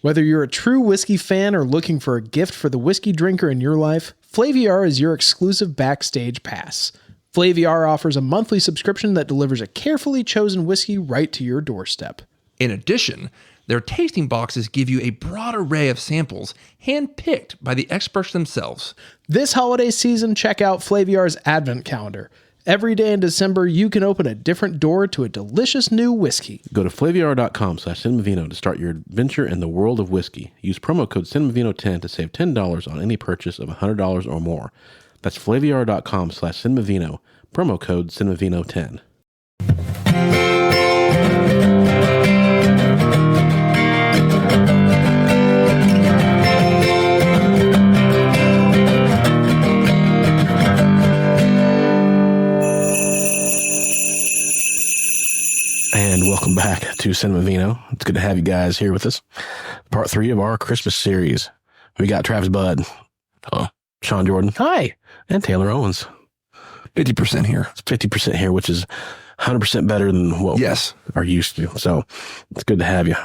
Whether you're a true whiskey fan or looking for a gift for the whiskey drinker in your life, Flaviar is your exclusive backstage pass. Flaviar offers a monthly subscription that delivers a carefully chosen whiskey right to your doorstep. In addition, their tasting boxes give you a broad array of samples handpicked by the experts themselves. This holiday season, check out Flaviar's Advent Calendar. Every day in December, you can open a different door to a delicious new whiskey. Go to flaviar.com/Cinemavino to start your adventure in the world of whiskey. Use promo code Cinemavino10 to save $10 on any purchase of $100 or more. That's flaviar.com/Cinemavino. Promo code Cinemavino10. And welcome back to Cinemavino. It's good to have you guys here with us. Part 3 of our Christmas series. We got Travis Budd. Hello. Sean Jordan. Hi. And Taylor Owens. 50% here. It's 50% here, which is 100% better than what we are used to. So it's good to have you.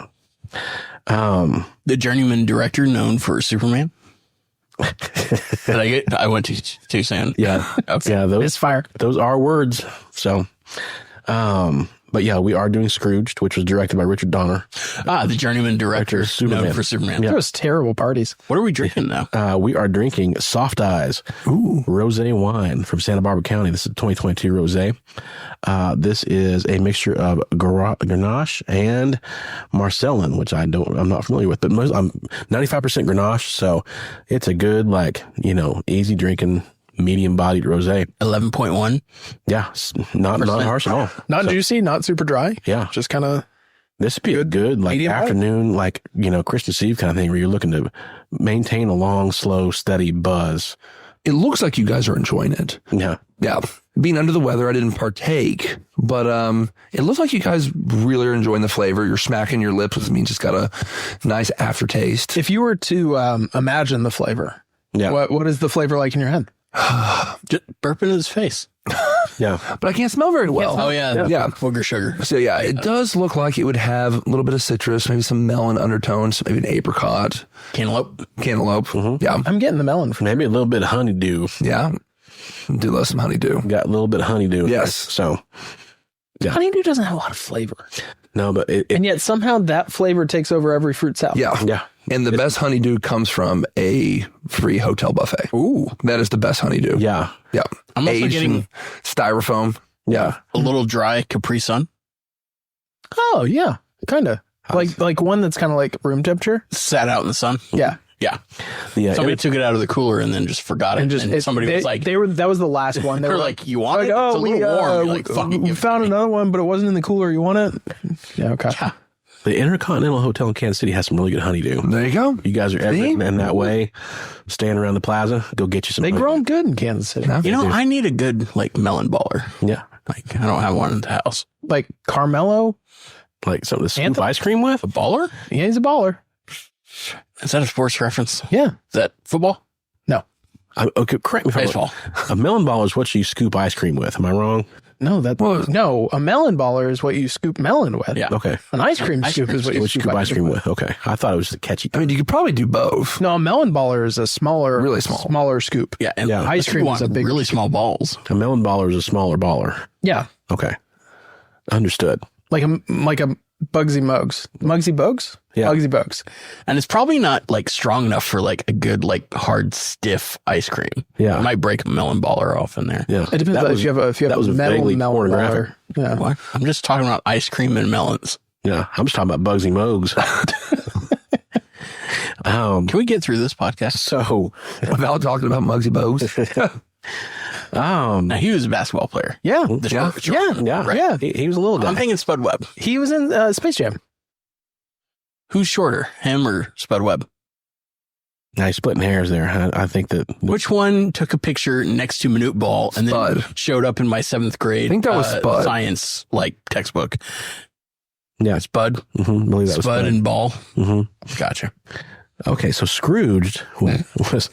The journeyman director known for Superman. I went too soon. Yeah. Okay. Yeah. It's fire. Those are words. So, but yeah, we are doing Scrooged, which was directed by Richard Donner. The journeyman director known for Superman. Yeah. Those terrible parties. What are we drinking now? We are drinking Soft Eyes Rosé wine from Santa Barbara County. This is 2022 Rosé. This is a mixture of Grenache and Marcellin, which I'm not familiar with, but I'm 95% Grenache. So it's a good, easy drinking, medium bodied rosé. 11.1. Yeah. Not harsh at all. Not juicy, not super dry. Yeah. Just kind of. This would be a good afternoon, Christmas Eve kind of thing where you're looking to maintain a long, slow, steady buzz. It looks like you guys are enjoying it. Yeah. Yeah. Being under the weather, I didn't partake, but it looks like you guys really are enjoying the flavor. You're smacking your lips, which means it's got a nice aftertaste. If you were to imagine the flavor, what is the flavor like in your head? Just burp into his face. Yeah. But I can't smell very well. Oh, yeah. Yeah. Booger sugar. So, yeah, it does look like it would have a little bit of citrus, maybe some melon undertones, maybe an apricot. Cantaloupe. Mm-hmm. Yeah. I'm getting the melon. Maybe a little bit of honeydew. Yeah. Do love some honeydew. Got a little bit of honeydew. Yes. So, yeah. Honeydew doesn't have a lot of flavor. No, but and yet somehow that flavor takes over every fruit salad. Yeah. Yeah. And the best honeydew comes from a free hotel buffet. Ooh. That is the best honeydew. Yeah. Yeah. I'm also getting styrofoam. Yeah. A little dry Capri Sun. Oh, yeah. Kind of. Like one that's kind of like room temperature. Sat out in the sun. Yeah. Yeah. Somebody took it out of the cooler and then just forgot it. And somebody was like, that was the last one. They were like, you want it? It's a little warm. You're like, fuck it. We found another one, but it wasn't in the cooler. You want it? Yeah. Okay. Yeah. The Intercontinental Hotel in Kansas City has some really good honeydew. There you go. You guys are ever in that way, staying around the plaza, go get you some. They grow them good in Kansas City. I need a good melon baller. Yeah. I don't have one in the house. Like Carmelo. Like something to scoop ice cream with? A baller? Yeah, he's a baller. Is that a sports reference? Yeah. Is that football? No. Okay, correct me if I'm baseball. A melon baller is what you scoop ice cream with. Am I wrong? No, no. A melon baller is what you scoop melon with. Yeah. Okay. An ice cream scoop is what you scoop ice cream with. Okay. I thought it was the catchy. I mean, you could probably do both. No, a melon baller is a really smaller scoop. Yeah. And ice cream is a big, really small balls. A melon baller is a smaller baller. Yeah. Okay. Understood. Like a Bugsy Mugs. Mugsy Bogues? Yeah. Bugsy Bogues. And it's probably not strong enough for a good hard stiff ice cream. Yeah. It might break a melon baller off in there. Yeah. It depends if you have a metal melon baller. Yeah. What? I'm just talking about ice cream and melons. Yeah. I'm just talking about Bugsy Mogs. Can we get through this podcast? So without talking about Muggsy Bogues. Now, he was a basketball player. Yeah. Yeah. He was a little guy. I'm thinking Spud Webb. He was in Space Jam. Who's shorter, him or Spud Webb? Now he's splitting hairs there. I think that. Which one took a picture next to Minute Ball and then showed up in my 7th grade? I think that was Spud. Science textbook. Yeah. Spud. Mm-hmm. I believe that was Spud and Ball. Mm-hmm. Gotcha. Okay, so Scrooged was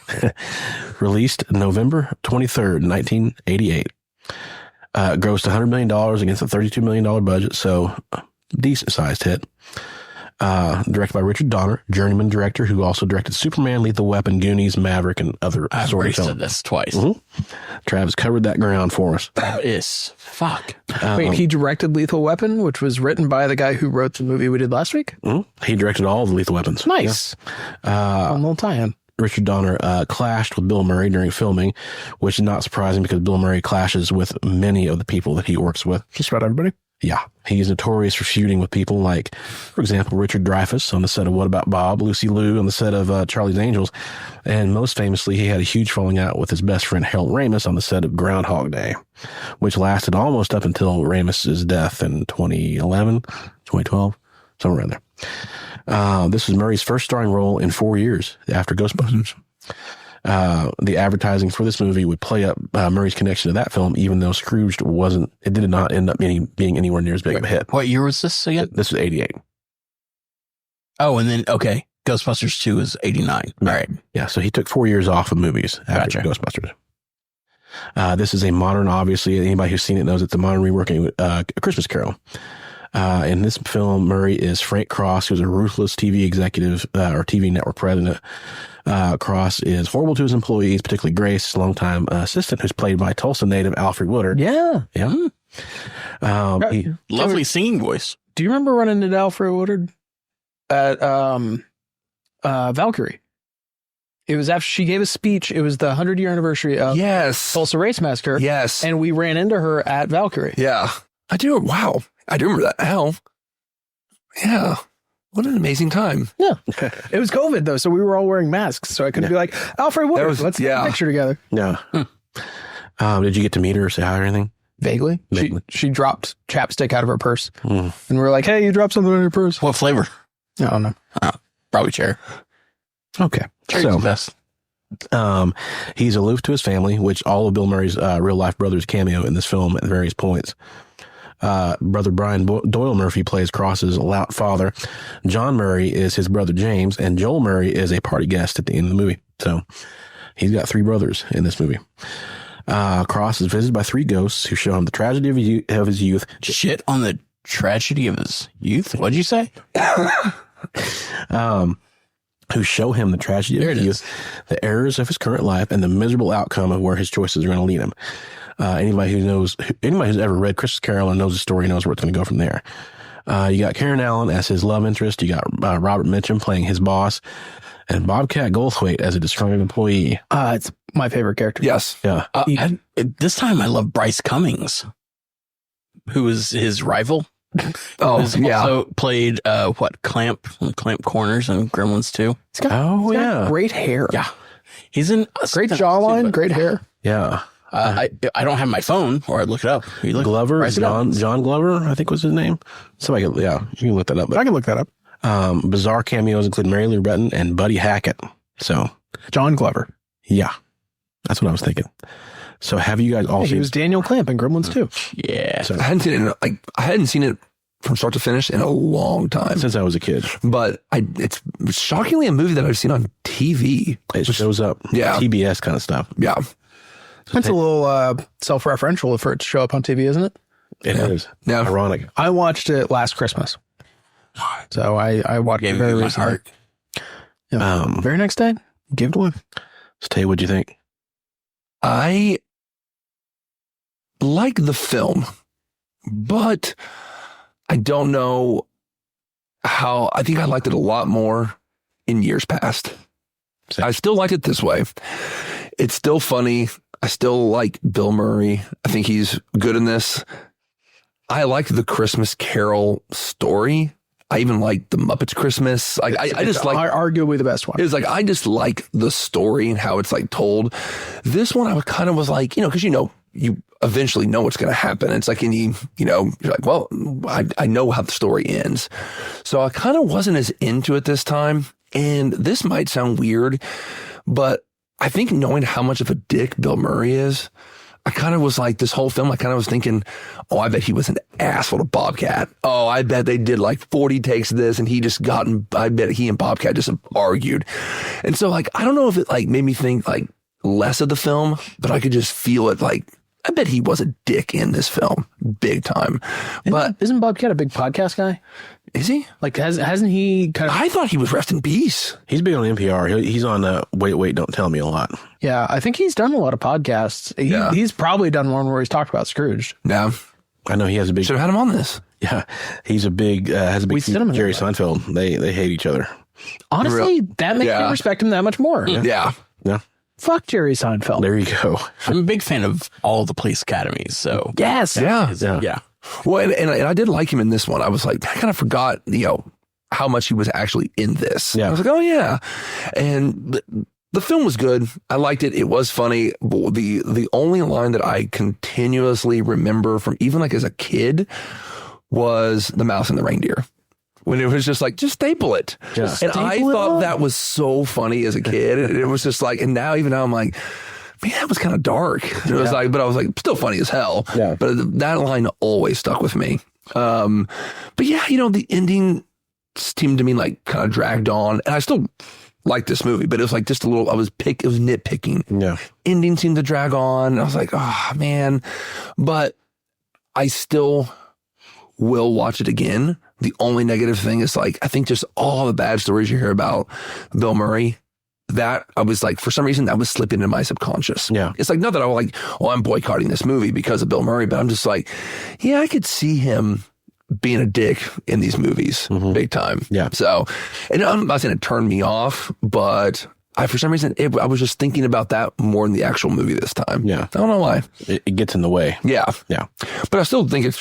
released November 23rd, 1988. Grossed $100 million against a $32 million budget, so decent-sized hit. Directed by Richard Donner, journeyman director who also directed Superman, Lethal Weapon, Goonies, Maverick, and other I've already films. said this twice. Travis covered that ground for us. That is fuck. Wait, he directed Lethal Weapon, which was written by the guy who wrote the movie we did last week? He directed all of the Lethal Weapons. Nice. A little tie-in. Richard Donner clashed with Bill Murray during filming, which is not surprising because Bill Murray clashes with many of the people that he works with. Just about everybody? Yeah. He's notorious for feuding with people like, for example, Richard Dreyfuss on the set of What About Bob, Lucy Liu on the set of Charlie's Angels, and most famously, he had a huge falling out with his best friend Harold Ramis on the set of Groundhog Day, which lasted almost up until Ramis's death in 2011, 2012, somewhere around there. This was Murray's first starring role in 4 years after Ghostbusters. The advertising for this movie would play up Murray's connection to that film, even though Scrooged it did not end up being anywhere near as big of a hit. What year was this again? This was 88. Oh, and then, okay. Ghostbusters 2 is 89. All right. Yeah, so he took 4 years off of movies after Ghostbusters. This is a modern, obviously, anybody who's seen it knows it's a modern reworking of A Christmas Carol. In this film, Murray is Frank Cross, who's a ruthless TV executive or TV network president. Cross is horrible to his employees, particularly Grace, his longtime assistant, who's played by Tulsa native Alfred Woodard. Yeah. Yeah. Lovely singing voice. Do you remember running into Alfred Woodard at Valkyrie? It was after she gave a speech. It was the 100-year anniversary of Tulsa Race Massacre. Yes. And we ran into her at Valkyrie. Yeah. I do. Wow. I do remember that now. Yeah. What an amazing time. Yeah. It was COVID, though, so we were all wearing masks. So I couldn't be like, Alfred Woodard, let's take a picture together. Yeah. Did you get to meet her or say hi or anything? Vaguely. She dropped chapstick out of her purse. And we were like, hey, you dropped something in your purse. What flavor? I don't know. Probably cherry. Okay. Cherry's the best. He's aloof to his family, which all of Bill Murray's real-life brothers cameo in this film at various points. Brother Brian Doyle Murphy plays Cross's lout father. John Murray is his brother James, and Joel Murray is a party guest at the end of the movie. So he's got 3 brothers in this movie. Cross is visited by 3 ghosts who show him the tragedy of his youth. Shit on the tragedy of his youth? What'd you say? Who show him the tragedy of his youth, the errors of his current life, and the miserable outcome of where his choices are going to lead him. Anybody who's ever read Christmas Carol and knows the story knows where it's going to go from there. You got Karen Allen as his love interest. You got Robert Mitchum playing his boss, and Bobcat Goldthwait as a disgruntled employee. It's my favorite character. Yes. Yeah. This time I love Bryce Cummings, who is his rival. Also played Clamp Corners and Gremlins 2. He's got great hair. Yeah. He's in great jawline, great hair. Yeah. I don't have my phone, or I'd look it up. Glover, John Glover, I think was his name. Somebody, you can look that up. But I can look that up. Bizarre cameos include Mary Lou Retton and Buddy Hackett. So John Glover. Yeah, that's what I was thinking. So have you guys all seen? He was Daniel Clamp in Gremlins 2. Yeah. So, I hadn't seen it from start to finish in a long time since I was a kid. But it's shockingly a movie that I've seen on TV. It shows up. Yeah. TBS kind of stuff. Yeah. It's a little self-referential for it to show up on TV, isn't it? It is. Yeah. Ironic. I watched it last Christmas. So I watched it very recently. Yeah. Very next day, give it away. So Tay, what'd you think? I like the film, but I don't know how. I think I liked it a lot more in years past. I still like it this way. It's still funny. I still like Bill Murray. I think he's good in this. I like the Christmas Carol story. I even like the Muppets Christmas. I just like arguably the best one. It was like, I just like the story and how it's like told. This one, I kind of was like, because you eventually know what's going to happen. It's like you're like, well, I know how the story ends. So I kind of wasn't as into it this time. And this might sound weird, but I think knowing how much of a dick Bill Murray is, I kind of was like, this whole film, I kind of was thinking, oh, I bet he was an asshole to Bobcat. Oh, I bet they did like 40 takes of this and I bet he and Bobcat just argued. And so like, I don't know if it like made me think like less of the film, but I could just feel it like I bet he was a dick in this film, big time. But isn't Bobcat a big podcast guy? is he? Like, hasn't he kind of? I thought he was rest in peace. He's big on NPR. He's on Wait, Don't Tell Me a lot. Yeah, I think he's done a lot of podcasts. He's probably done one where he's talked about Scrooged. Yeah. I know he has a big. Should have had him on this. Yeah, he's a big has a big feud with Jerry Seinfeld. They hate each other. Honestly, that makes me respect him that much more. Yeah. Fuck Jerry Seinfeld. There you go. I'm a big fan of all the police academies. So Yes. yeah. Well, and I did like him in this one. I was like, I kind of forgot, how much he was actually in this. Yeah. I was like, oh yeah. And the film was good. I liked it. It was funny. But the only line that I continuously remember from even like as a kid was the mouse and the reindeer. When it was just like, just staple it. Yeah. And I thought that was so funny as a kid. And it was just like, and now I'm like, man, that was kind of dark. It was like, but I was like, still funny as hell. Yeah. But that line always stuck with me. But yeah, the ending seemed to me like kind of dragged on. And I still like this movie, but it was like just a little, it was nitpicking. Yeah. Ending seemed to drag on. I was like, oh man. But I still will watch it again. The only negative thing is like, I think just all the bad stories you hear about Bill Murray, that I was like, for some reason that was slipping into my subconscious. Yeah. It's like, not that I was like, oh, I'm boycotting this movie because of Bill Murray, but I'm just like, yeah, I could see him being a dick in these movies big time. Yeah. So, and I'm not saying it turned me off, but for some reason, I was just thinking about that more in the actual movie this time. Yeah. I don't know why. It gets in the way. Yeah. Yeah. But I still think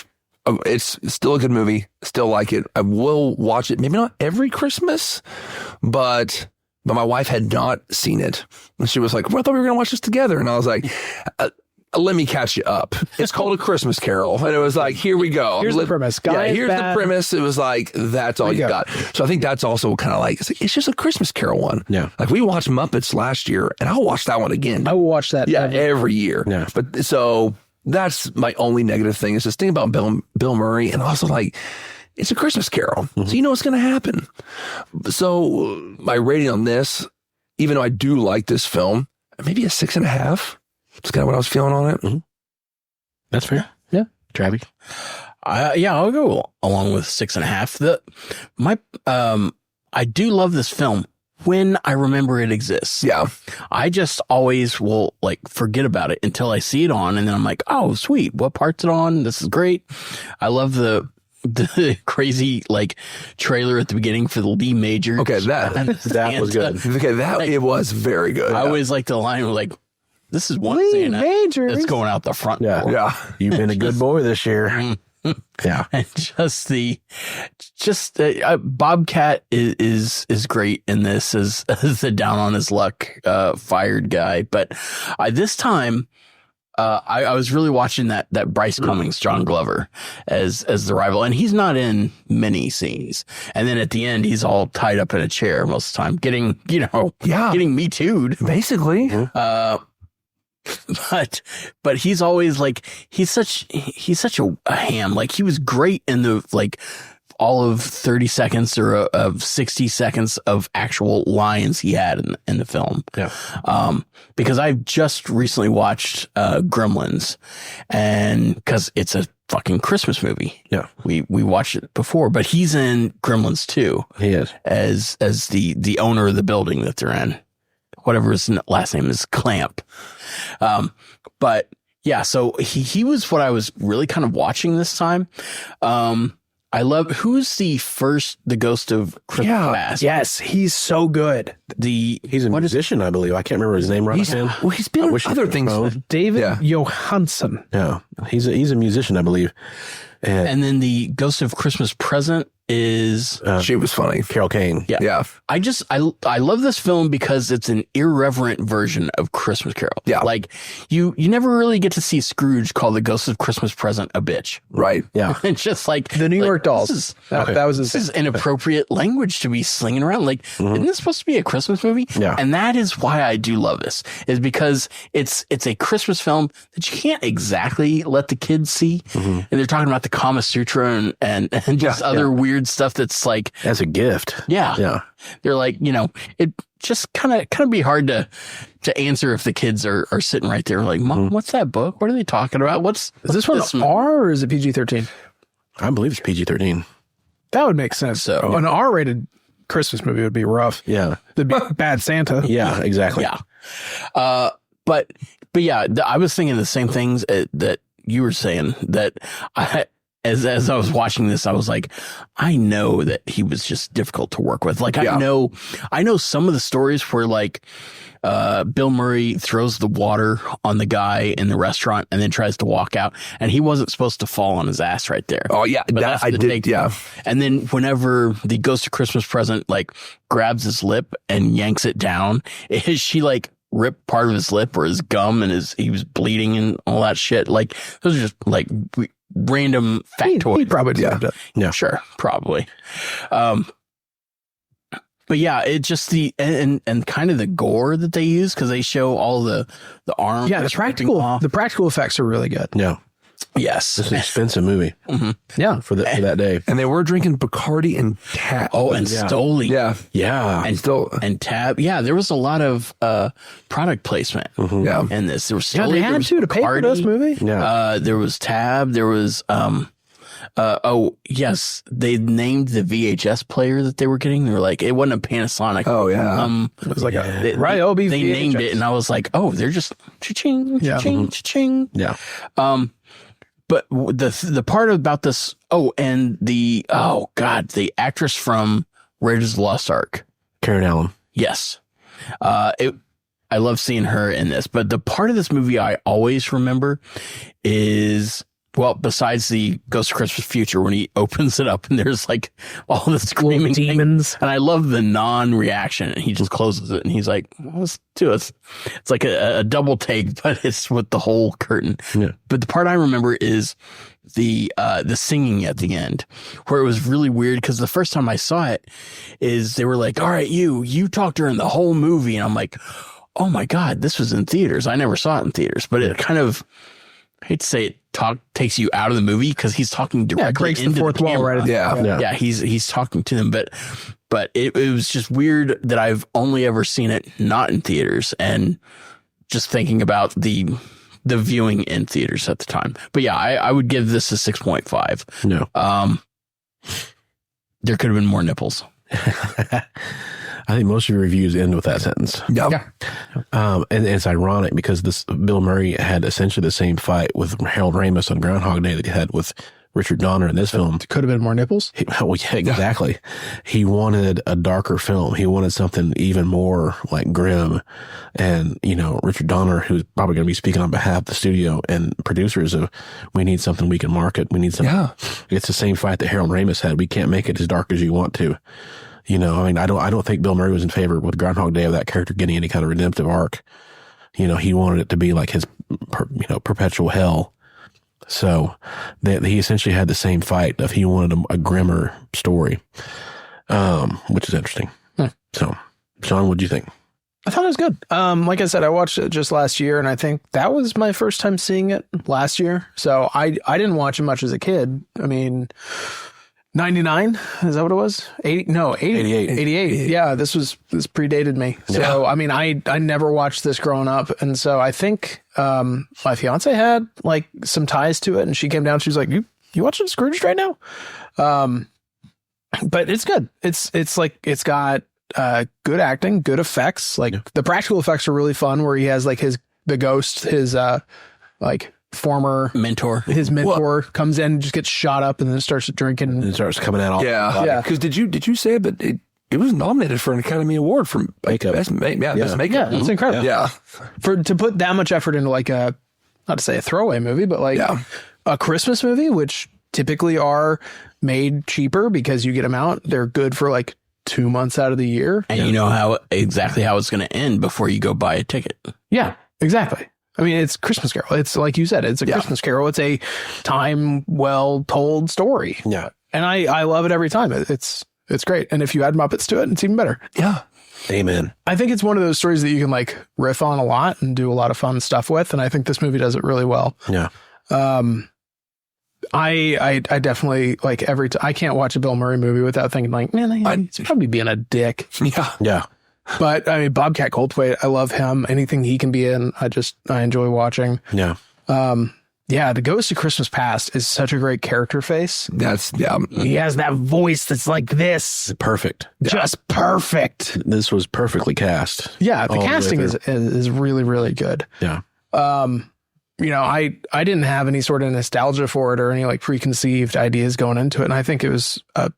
it's still a good movie. Still like it. I will watch it. Maybe not every Christmas, but my wife had not seen it. And she was like, well, I thought we were going to watch this together. And I was like, let me catch you up. It's called A Christmas Carol. And it was like, here we go. Here's the premise. Here's the premise. It was like, that's all you got. So I think that's also kind of like, it's just a Christmas Carol one. Yeah. Like we watched Muppets last year and I'll watch that one again. I will watch that. Every year. Yeah. But so that's my only negative thing is just think about Bill Murray and also like, it's a Christmas Carol. So you know what's going to happen. So my rating on this, even though I do like this film, maybe a 6.5. That's kind of what I was feeling on it. That's fair. Yeah. Travis? I'll go along with 6.5. I do love this film when I remember it exists. Yeah. I just always will like forget about it until I see it on. And then I'm like, oh, sweet. What part's it on? This is great. I love the crazy like trailer at the beginning for the Lee Major. Okay. That was good. Okay. It was very good. I always like the line where like, this is one Lee Santa Majors. that's going out the front door. Yeah. You've been a good boy this year. Yeah. And Bobcat is great in this as the down on his luck, fired guy. But this time, I was really watching that Bryce Cummings, John Glover as the rival, and he's not in many scenes. And then at the end, he's all tied up in a chair most of the time, getting Me Too'd. Basically. But he's always like, he's such a ham. Like he was great in the, like all of 30 seconds or of 60 seconds of actual lines he had in the film. Yeah. Because I've just recently watched, Gremlins and cause it's a fucking Christmas movie. Yeah. We watched it before, but he's in Gremlins too. He is. As the owner of the building that they're in. Whatever his last name is, Clamp. But yeah, so he was what I was really kind of watching this time. I love, who's the Ghost of Christmas Past? Yes, he's so good. He's a musician, I believe. I can't remember his name right now. Well, he's been in other things. David Johansen. Yeah. He's a musician, I believe. And then the Ghost of Christmas Present is she was funny. Carol Kane. Yeah. I love this film because it's an irreverent version of Christmas Carol. Yeah. Like you never really get to see Scrooge call the Ghost of Christmas Present a bitch. Right. Yeah. It's just like The New York Dolls. That was this is inappropriate language to be slinging around. Like, isn't this supposed to be a Christmas movie? Yeah. And that is why I do love this, is because it's a Christmas film that you can't exactly let the kids see. And they're talking about the Kama Sutra and just other weird weird stuff that's like As a gift. yeah. Yeah. They're like, it just kind of be hard to answer if the kids are sitting right there like, Mom, what's that book? What are they talking about? Is this one R or is it PG-13? I believe it's PG-13. That would make sense. So- An R-rated Christmas movie would be rough. Yeah. It'd be Bad Santa. Yeah, exactly. Yeah. But yeah, I was thinking the same things that you were saying that as I was watching this, I was like, I know that he was just difficult to work with. Like, I know some of the stories where like, Bill Murray throws the water on the guy in the restaurant and then tries to walk out, and he wasn't supposed to fall on his ass right there. Oh yeah, But that that's I the did. take. Yeah, And then whenever the Ghost of Christmas Present like grabs his lip and yanks it down, she like ripped part of his lip or his gum and he was bleeding and all that shit. Like those are just like random factoids. He probably deserved it. Yeah. Sure, probably. But yeah, it just and kind of the gore that they use because they show all the arms. Yeah, the practical effects are really good. Yeah. Yes. It's an expensive movie Yeah. for that day. and they were drinking Bacardi and Tab. Oh, and Stoli. yeah, Yeah. And still, and Tab. Yeah, there was a lot of product placement yeah. in this. There was Stoli, Yeah, they there had was to pay for Bacardi, this movie. Yeah. There was Tab. There was oh yes, they named the VHS player that they were getting. They were like, it wasn't a Panasonic. Oh yeah. It was like a They Ryobi they VHS. named it, and I was like, oh, they're just cha-ching, Yeah. cha-ching, cha-ching. Yeah. But the part about this, and the actress from Raiders of the Lost Ark. Karen Allen. Yes. I love seeing her in this, but the part of this movie I always remember is, well, besides the Ghost of Christmas Future, when he opens it up and there's like all the screaming demons. and I love the non-reaction. And he just closes it and he's like, let's do it. It's like a double take, but it's with the whole curtain. Yeah. But the part I remember is the singing at the end, where it was really weird because the first time I saw it is they were like, all right, you talked during the whole movie. And I'm like, oh my God, this was in theaters. I never saw it in theaters, but it kind of, I hate to say it, takes you out of the movie because he's talking directly breaks the into fourth the wall camera. right at the Yeah. Yeah, he's talking to them, but it was just weird that I've only ever seen it not in theaters and just thinking about the viewing in theaters at the time. But yeah, I would give this a 6.5. No. There could have been more nipples. I think most of your reviews end with that sentence. Yeah. And it's ironic because Bill Murray had essentially the same fight with Harold Ramis on Groundhog Day that he had with Richard Donner in this film. Could have been more nipples. Well, yeah, exactly. He wanted a darker film. He wanted something even more like grim. And, Richard Donner, who's probably going to be speaking on behalf of the studio and producers of, we need something we can market. We need something. Yeah. It's the same fight that Harold Ramis had. We can't make it as dark as you want to. I don't think Bill Murray was in favor with Groundhog Day of that character getting any kind of redemptive arc. He wanted it to be like his, perpetual hell. So he essentially had the same fight of he wanted a grimmer story, which is interesting. So, Sean, what'd you think? I thought it was good. Like I said, I watched it just last year, and I think that was my first time seeing it last year. So I didn't watch it much as a kid. I mean, 99, is that what it was? 88. Yeah, this predated me. So, I mean, I never watched this growing up. And so I think, my fiance had like some ties to it, and she came down, she was like, you watching Scrooged right now? But it's good. It's like, it's got, good acting, good effects. Like the practical effects are really fun where he has like the ghost, his, like, former mentor comes in and just gets shot up and then starts drinking And it starts coming out all. Yeah. Because did you say it? But it was nominated for an Academy Award for Makeup. best makeup. Yeah, it's incredible. Yeah. To put that much effort into like not to say a throwaway movie, but like a Christmas movie, which typically are made cheaper because you get them out. They're good for like 2 months out of the year. And you know exactly how it's going to end before you go buy a ticket. Yeah, exactly. I mean, it's Christmas Carol. It's like you said, it's a Christmas Carol. It's a time well told story. Yeah. And I love it every time. It's great. And if you add Muppets to it, it's even better. Yeah. Amen. I think it's one of those stories that you can like riff on a lot and do a lot of fun stuff with. And I think this movie does it really well. Yeah. I definitely like I can't watch a Bill Murray movie without thinking like, man, he's probably being a dick. Yeah. But I mean, Bobcat Goldthwait, I love him. Anything he can be in, I enjoy watching. Yeah. Yeah, The Ghost of Christmas Past is such a great character face. He has that voice that's like this. Perfect. Just perfect. This was perfectly cast. Yeah, the all the way casting through. is really, really good. Yeah. You know, I didn't have any sort of nostalgia for it or any like preconceived ideas going into it. And I think it was a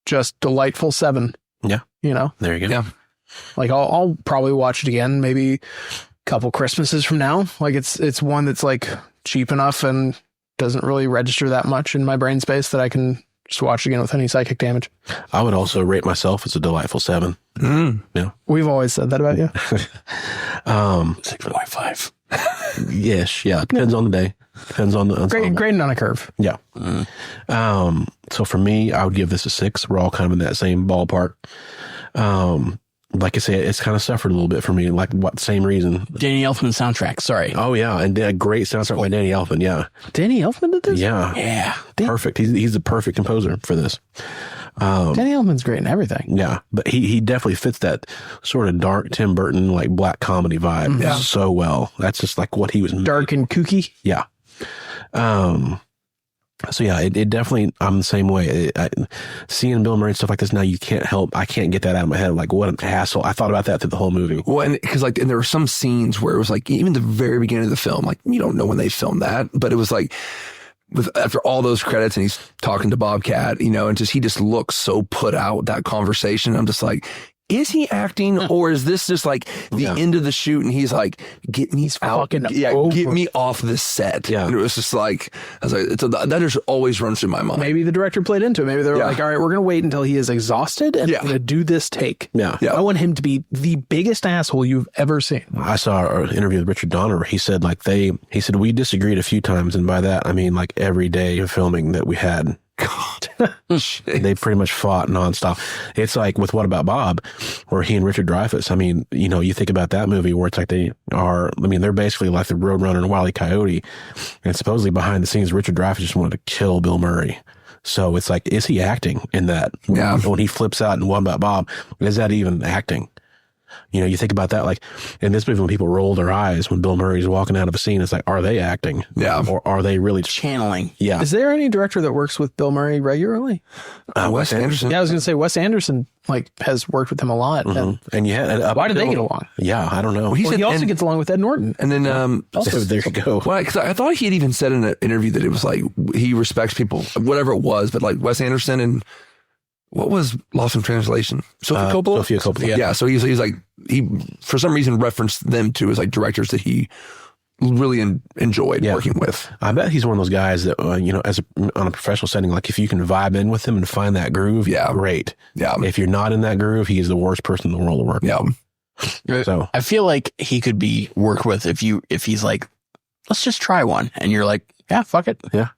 just delightful 7. Yeah. You know? There you go. Yeah. Like I'll probably watch it again, maybe a couple Christmases from now. Like it's one that's like cheap enough and doesn't really register that much in my brain space that I can just watch it again with any psychic damage. I would also rate myself as a delightful 7. Yeah. We've always said that about you. 6.5. Yes. Yeah. Depends on the day. Depends on the ensemble. Grading on a curve. Yeah. So for me, I would give this a 6. We're all kind of in that same ballpark. Like I said, it's kind of suffered a little bit for me. Like what same reason? Danny Elfman soundtrack. Sorry. Oh yeah, and a great soundtrack by Danny Elfman. Yeah. Danny Elfman did this? Yeah. Yeah. Perfect. He's the perfect composer for this. Danny Elfman's great in everything. Yeah, but he definitely fits that sort of dark Tim Burton like black comedy vibe so well. That's just like what he was. Dark and kooky. Yeah. So yeah, it definitely, I'm the same way. Seeing Bill Murray and stuff like this now, I can't get that out of my head. Like, what an asshole. I thought about that through the whole movie. Well, and because like, and there were some scenes where it was like, even the very beginning of the film, like you don't know when they filmed that, but it was like, after all those credits and he's talking to Bobcat, you know, and he just looks so put out with that conversation. I'm just like, is he acting or is this just like the end of the shoot and he's like, get me out, get me off this set. Yeah. And it was just like, I was like, that just always runs through my mind. Maybe the director played into it. Maybe they were like, all right, we're going to wait until he is exhausted and we're going to do this take. Yeah. I want him to be the biggest asshole you've ever seen. I saw an interview with Richard Donner where he said we disagreed a few times. And by that, I mean like every day of filming that we had. God, they pretty much fought nonstop. It's like with What About Bob, where he and Richard Dreyfuss. I mean, you know, you think about that movie where it's like they're basically like the Roadrunner and Wile E. Coyote, and supposedly behind the scenes, Richard Dreyfuss just wanted to kill Bill Murray. So it's like, is he acting in that? Yeah. When he flips out in What About Bob, is that even acting? You know, you think about that, like in this movie, when people roll their eyes when Bill Murray's walking out of a scene, it's like, are they acting? Yeah. Or are they really channeling? Yeah. Is there any director that works with Bill Murray regularly? Wes Anderson. Yeah, I was going to say Wes Anderson has worked with him a lot. Mm-hmm. And you had why did they get along? Yeah, I don't know. Well, he also gets along with Ed Norton. And then also there you go. Well, because I thought he had even said in an interview that it was like he respects people, whatever it was, but like Wes Anderson and what was Lost in Translation? Sofia Coppola. Yeah. So he's like he for some reason referenced them to as like directors that he really enjoyed working with. I bet he's one of those guys that you know, on a professional setting, like if you can vibe in with him and find that groove, great. Yeah. If you're not in that groove, he is the worst person in the world to work. Yeah. With. So I feel like he could be worked with if he's like, let's just try one, and you're like, yeah, fuck it, yeah,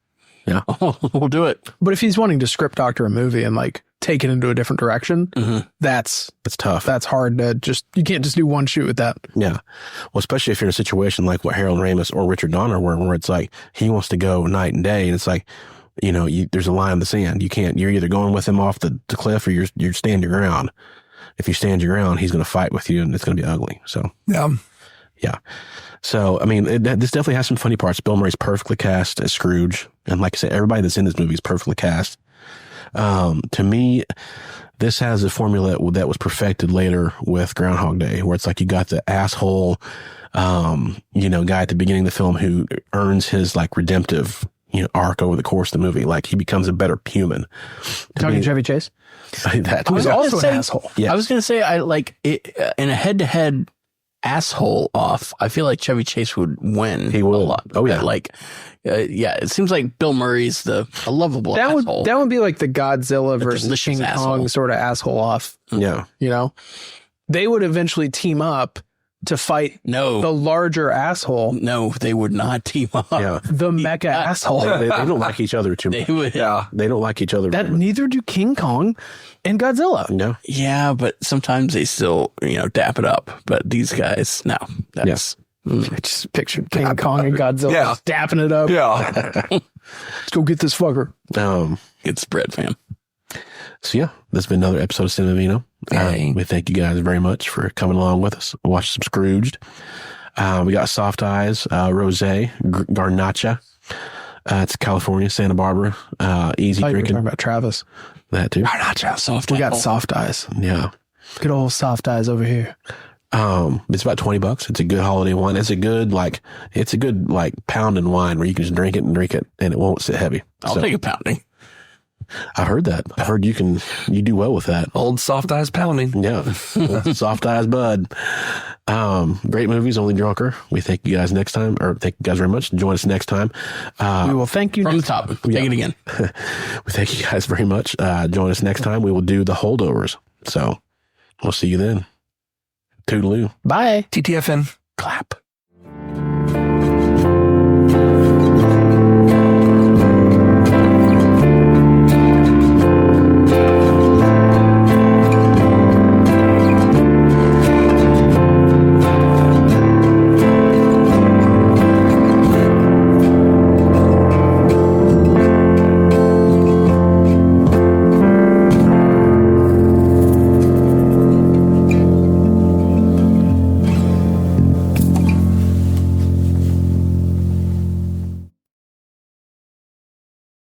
we'll do it. But if he's wanting to script doctor a movie and like take it into a different direction, that's tough. That's hard to you can't just do one shoot with that. Yeah. Well, especially if you're in a situation like what Harold Ramis or Richard Donner were, where it's like he wants to go night and day, and it's like, you know, there's a line in the sand. You're either going with him off the cliff or you're stand your ground. If you stand your ground, he's going to fight with you and it's going to be ugly. So, yeah. So, I mean, this definitely has some funny parts. Bill Murray's perfectly cast as Scrooge. And like I said, everybody that's in this movie is perfectly cast. To me, this has a formula that was perfected later with Groundhog Day, where it's like you got the asshole, you know, guy at the beginning of the film who earns his like redemptive, you know, arc over the course of the movie. Like he becomes a better human. Talking Chevy Chase? That was also an asshole. Yes. I was going to say, I like it in a head-to-head asshole off. I feel like Chevy Chase would win. He will. A lot. Oh yeah. It seems like Bill Murray's a lovable asshole. That would be like the Godzilla versus King Kong sort of asshole off. Yeah. You know, they would eventually team up to fight the larger asshole. No, they would not team up. Yeah. The mecha asshole. They don't like each other too much. They would. Yeah. They don't like each other. Neither do King Kong and Godzilla. No. Yeah, but sometimes they still, you know, dap it up. But these guys, no. I just pictured King Kong and Godzilla Yeah. dapping it up. Yeah. Let's go get this fucker. Get spread, fam. So yeah, this has been another episode of Cinemavino. Hey. We thank you guys very much for coming along with us. Watch some Scrooged. We got Soft Eyes, Rosé, Garnacha. It's California, Santa Barbara. Easy I thought you were drinking. talking about Travis. That too. Soft. We got soft eyes. Yeah. Good old soft eyes over here. It's about $20. It's a good holiday wine. It's a good pound and wine where you can just drink it and it won't sit heavy. I'll take a pounding. I heard that. I heard you do well with that. Old soft eyes pounding. Yeah. Soft eyes bud. Great movies, only drunker. We thank you guys next time, or thank you guys very much. Join us next time. We will thank you. From the top. Take it again. We thank you guys very much. Join us next time. We will do the holdovers. So we'll see you then. Toodaloo. Bye. TTFN. Clap.